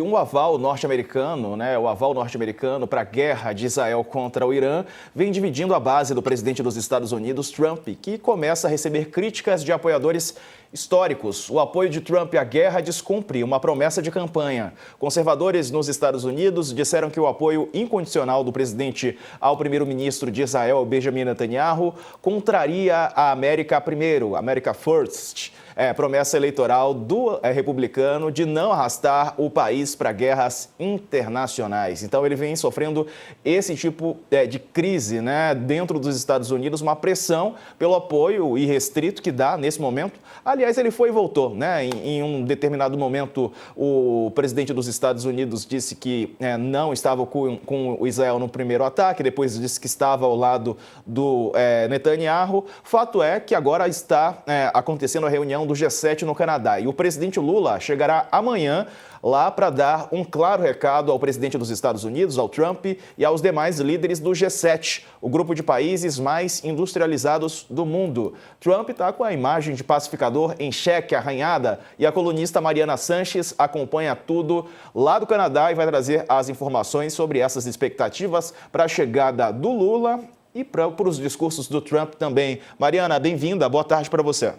Um aval norte-americano, o aval norte-americano para a guerra de Israel contra o Irã vem dividindo a base do presidente dos Estados Unidos, Trump, que começa a receber críticas de apoiadores históricos. O apoio de Trump à guerra descumpre uma promessa de campanha. Conservadores nos Estados Unidos disseram que o apoio incondicional do presidente ao primeiro-ministro de Israel, Benjamin Netanyahu, contraria a América primeiro, America First. Promessa eleitoral do republicano de não arrastar o país para guerras internacionais. Então, ele vem sofrendo esse tipo de crise, dentro dos Estados Unidos, uma pressão pelo apoio irrestrito que dá nesse momento. Aliás, ele foi e voltou, Em um determinado momento, o presidente dos Estados Unidos disse que não estava com o Israel no primeiro ataque, depois disse que estava ao lado do Netanyahu. Fato é que agora está acontecendo a reunião do G7 no Canadá. E o presidente Lula chegará amanhã lá para dar um claro recado ao presidente dos Estados Unidos, ao Trump e aos demais líderes do G7, o grupo de países mais industrializados do mundo. Trump está com a imagem de pacificador em xeque, arranhada, e a colunista Mariana Sanches acompanha tudo lá do Canadá e vai trazer as informações sobre essas expectativas para a chegada do Lula e para os discursos do Trump também. Mariana, bem-vinda, boa tarde para você.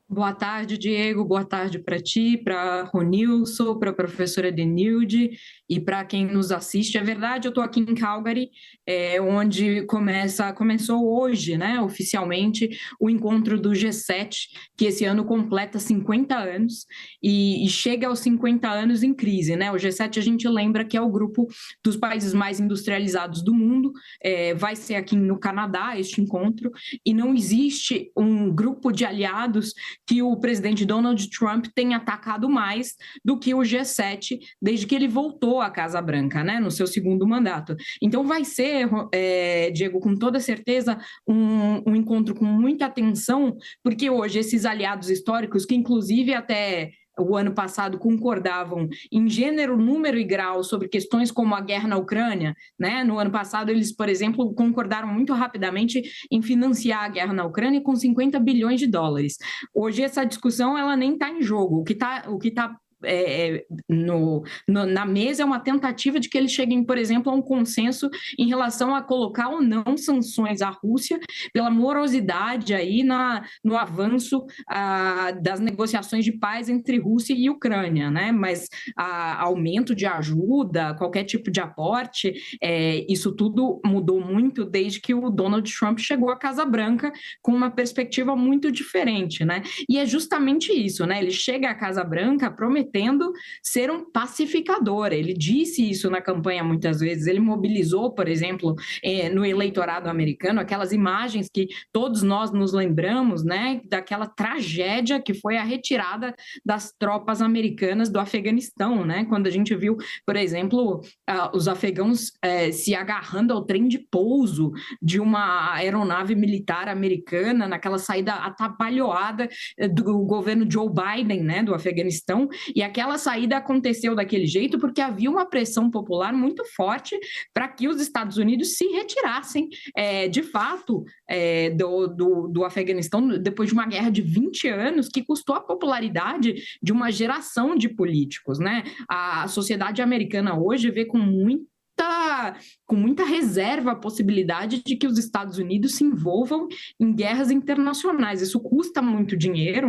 Boa tarde, Diego. Boa tarde para ti, para Ronilson, para a professora Denilde e para quem nos assiste. É verdade, eu estou aqui em Calgary, onde começou hoje, oficialmente, o encontro do G7, que esse ano completa 50 anos e chega aos 50 anos em crise, O G7, a gente lembra que é o grupo dos países mais industrializados do mundo, vai ser aqui no Canadá este encontro, e não existe um grupo de aliados que o presidente Donald Trump tem atacado mais do que o G7 desde que ele voltou à Casa Branca, no seu segundo mandato. Então vai ser, Diego, com toda certeza, um encontro com muita atenção, porque hoje esses aliados históricos, que inclusive até o ano passado concordavam em gênero, número e grau sobre questões como a guerra na Ucrânia, No ano passado, eles, por exemplo, concordaram muito rapidamente em financiar a guerra na Ucrânia com 50 bilhões de dólares. Hoje, essa discussão ela nem está em jogo. O que tá na mesa é uma tentativa de que eles cheguem, por exemplo, a um consenso em relação a colocar ou não sanções à Rússia pela morosidade aí no avanço das negociações de paz entre Rússia e Ucrânia, Mas aumento de ajuda, qualquer tipo de aporte, isso tudo mudou muito desde que o Donald Trump chegou à Casa Branca com uma perspectiva muito diferente, E é justamente isso, Ele chega à Casa Branca prometendo ser um pacificador. Ele disse isso na campanha muitas vezes. Ele mobilizou, por exemplo, no eleitorado americano, aquelas imagens que todos nós nos lembramos, daquela tragédia que foi a retirada das tropas americanas do Afeganistão, Quando a gente viu, por exemplo, os afegãos se agarrando ao trem de pouso de uma aeronave militar americana, naquela saída atabalhoada do governo Joe Biden, do Afeganistão, e aquela saída aconteceu daquele jeito porque havia uma pressão popular muito forte para que os Estados Unidos se retirassem, de fato, do Afeganistão, depois de uma guerra de 20 anos que custou a popularidade de uma geração de políticos, A sociedade americana hoje vê com muita reserva a possibilidade de que os Estados Unidos se envolvam em guerras internacionais. Isso custa muito dinheiro,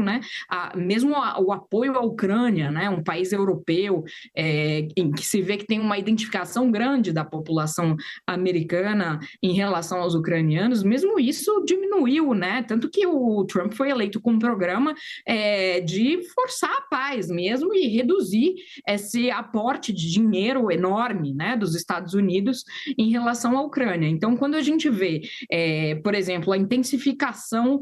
Mesmo o apoio à Ucrânia, um país europeu em que se vê que tem uma identificação grande da população americana em relação aos ucranianos, mesmo isso diminuiu, Tanto que o Trump foi eleito com um programa de forçar a paz mesmo e reduzir esse aporte de dinheiro enorme, dos Estados Unidos em relação à Ucrânia. Então, quando a gente vê, por exemplo, a intensificação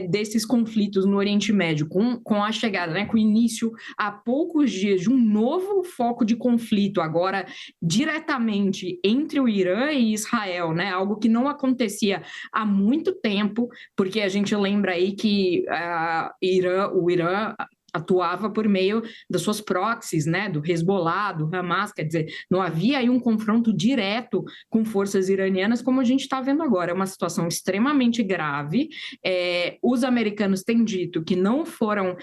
desses conflitos no Oriente Médio, com a chegada, com o início há poucos dias de um novo foco de conflito, agora diretamente entre o Irã e Israel, algo que não acontecia há muito tempo, porque a gente lembra aí que o Irã atuava por meio das suas proxies, né, do Hezbollah, do Hamas, quer dizer, não havia aí um confronto direto com forças iranianas como a gente está vendo agora. É uma situação extremamente grave. Os americanos têm dito que não foram,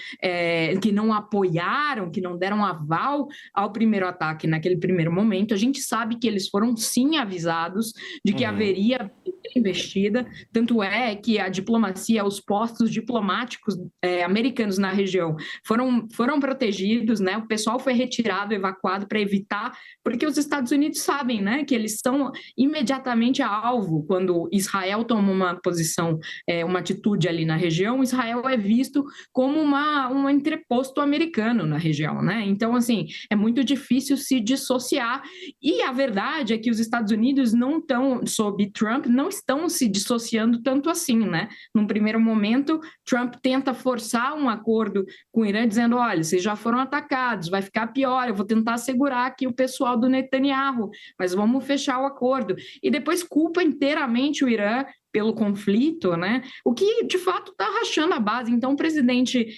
que não apoiaram, que não deram aval ao primeiro ataque naquele primeiro momento. A gente sabe que eles foram sim avisados de que haveria investida, tanto é que a diplomacia, os postos diplomáticos americanos na região foram protegidos, né? O pessoal foi retirado, evacuado para evitar, porque os Estados Unidos sabem, né, que eles são imediatamente alvo quando Israel toma uma posição, uma atitude ali na região. Israel é visto como um entreposto americano na região, né? Então, assim, é muito difícil se dissociar. E a verdade é que os Estados Unidos não estão, sob Trump, não estão se dissociando tanto assim, né? Num primeiro momento, Trump tenta forçar um acordo com o Irã, dizendo, olha, vocês já foram atacados, vai ficar pior, eu vou tentar segurar aqui o pessoal do Netanyahu, mas vamos fechar o acordo. E depois culpa inteiramente o Irã pelo conflito, né? O que de fato está rachando a base. Então, o presidente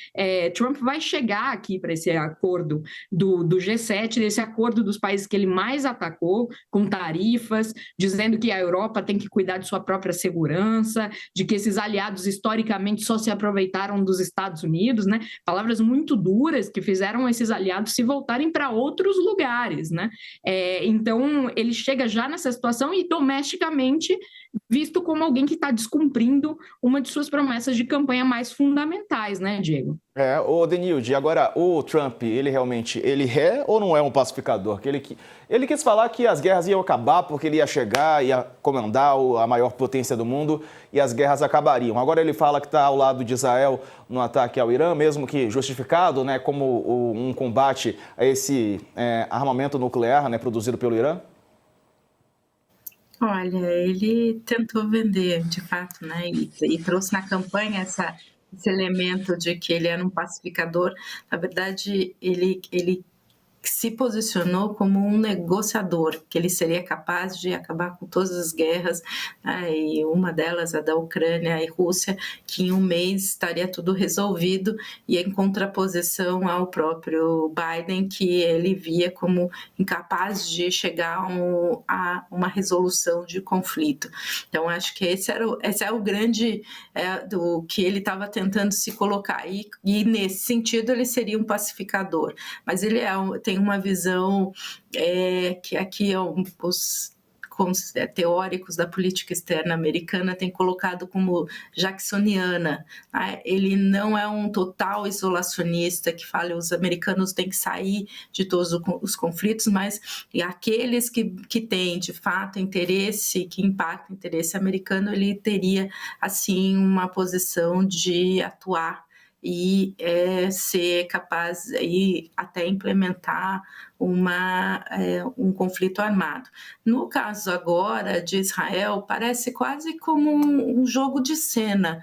Trump vai chegar aqui para esse acordo do G7, desse acordo dos países que ele mais atacou, com tarifas, dizendo que a Europa tem que cuidar de sua própria segurança, de que esses aliados historicamente só se aproveitaram dos Estados Unidos, né? Palavras muito duras que fizeram esses aliados se voltarem para outros lugares, né? Então, ele chega já nessa situação e domesticamente visto como alguém que está descumprindo uma de suas promessas de campanha mais fundamentais, né, Diego? Ô Denilde, agora o Trump, ele realmente, ele é ou não é um pacificador? Ele quis falar que as guerras iam acabar porque ele ia chegar, ia comandar a maior potência do mundo e as guerras acabariam. Agora ele fala que está ao lado de Israel no ataque ao Irã, mesmo que justificado, né, como um combate a esse armamento nuclear, né, produzido pelo Irã? Olha, ele tentou vender, de fato, né, e trouxe na campanha esse elemento de que ele era um pacificador. Na verdade, ele se posicionou como um negociador, que ele seria capaz de acabar com todas as guerras, né, e uma delas, a da Ucrânia e Rússia, que em um mês estaria tudo resolvido, e em contraposição ao próprio Biden, que ele via como incapaz de chegar a uma resolução de conflito. Então, acho que esse é o grande do que ele estava tentando se colocar, e nesse sentido ele seria um pacificador, mas ele tem uma visão que aqui os teóricos da política externa americana têm colocado como jacksoniana. Ele não é um total isolacionista que fala os americanos têm que sair de todos os conflitos, mas aqueles que têm de fato interesse, que impactam o interesse americano, ele teria assim uma posição de atuar e ser capaz e até implementar um conflito armado. No caso agora de Israel, parece quase como um jogo de cena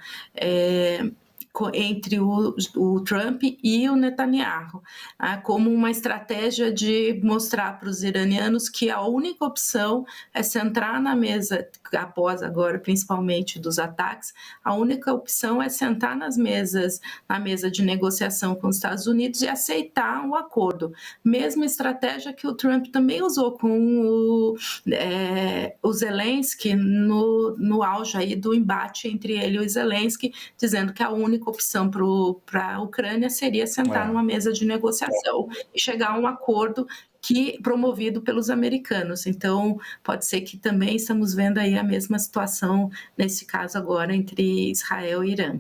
entre o Trump e o Netanyahu, como uma estratégia de mostrar para os iranianos que a única opção é sentar na mesa, após agora principalmente dos ataques, a única opção é sentar na mesa de negociação com os Estados Unidos e aceitar um acordo. Mesma estratégia que o Trump também usou com o Zelensky no auge aí do embate entre ele e o Zelensky, dizendo que a única opção para a Ucrânia seria sentar numa mesa de negociação e chegar a um acordo promovido pelos americanos. Então, pode ser que também estamos vendo aí a mesma situação, nesse caso agora, entre Israel e Irã.